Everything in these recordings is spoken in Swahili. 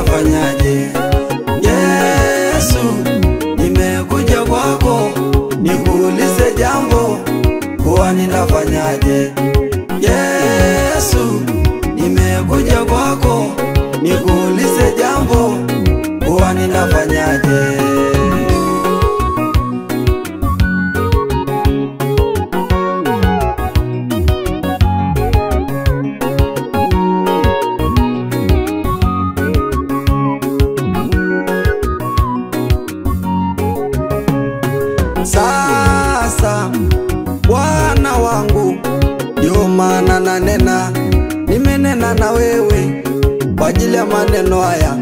nitafanyaje? Yesu, nimekuja kwako nikuulize jambo, kuwa nitafanyaje? Yesu, nimekuja kwako nikuulize jambo, kuwa nitafanyaje? Sasa Bwana wangu, ndio maana nanena, nimenena na wewe kwa ajili ya maneno haya.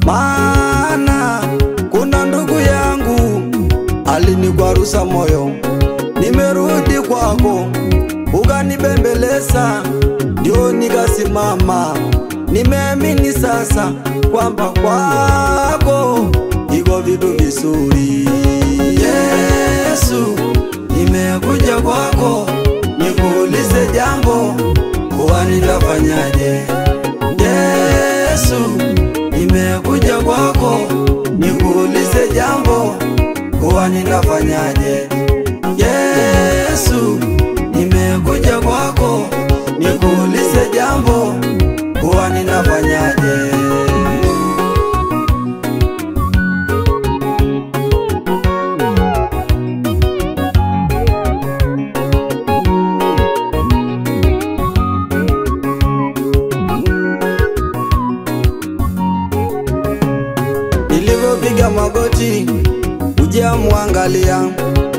Maana kuna ndugu yangu alinikwarusa moyo, nimerudi kwako ukanibembeleza, ndio nikasimama. Nimeamini sasa kwamba kwako iko vitu vizuri. Yesu, nimekuja kwako nikuulize jambo, kuwa nitafanyaje? Yesu, nimekuja kwako nikuulize jambo, kuwa nitafanyaje? Yesu, nimekuja kwako nikuulize jambo, kuwa nitafanyaje? Nilipopiga magoti uje muangalia,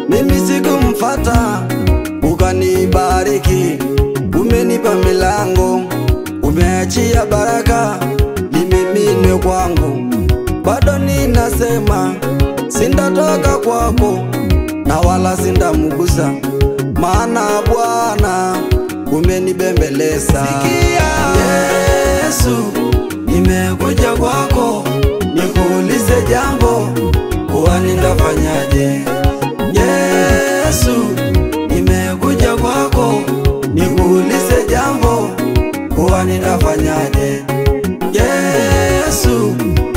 mimi sikumfata, ukanibariki, umenipa milango, umeachia baraka limimine kwangu. Bado ninasema sindatoka kwako na wala sindamugusa, maana Bwana umenibembeleza. Sikia Yesu, nimekuja kwako nikuulize jambo, kuwa nitafanyaje? Yesu, nimekuja kwako nikuulize jambo, kuwa nitafanyaje? Yesu,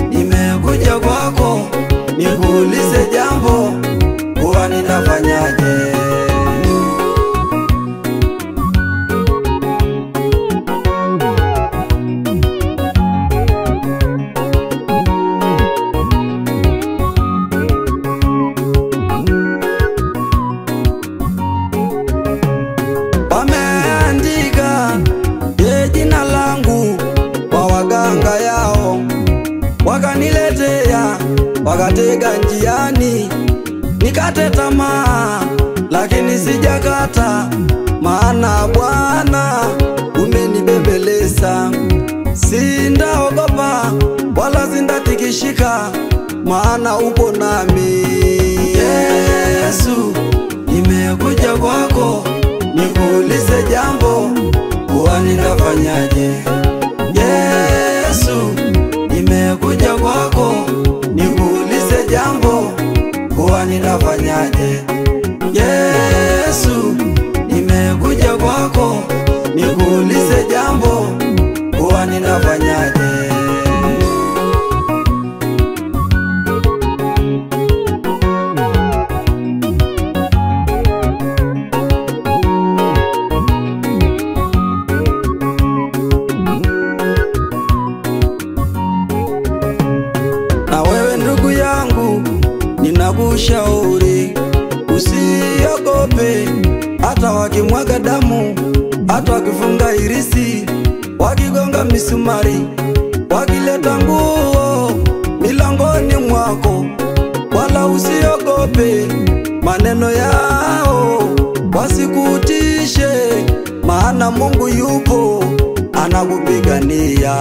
nimekuja kwako nikuulize jambo, kuwa nitafanyaje? Jina langu kwa waganga yao, wakaniletea, wakatega njiani, nikate tamaa, lakini sijakata, maana Bwana umenibembeleza. Sindaogopa wala sindatikishika, maana upo nami. Yesu, nimekuja kwako nikuulize jambo, kuwa nitafanyaje? Yesu, nimekuja kwako nikuulize jambo, kuwa nitafanyaje? Yesu, nimekuja kwako nikuulize jambo, kuwa nitafanyaje? Ninakushauri usiogope, hata wakimwaga damu, hata wakifunga irisi, wakigonga misumari, wakileta nguo milangoni mwako, wala usiogope maneno yao, wasikutishe, maana Mungu yupo anakupigania.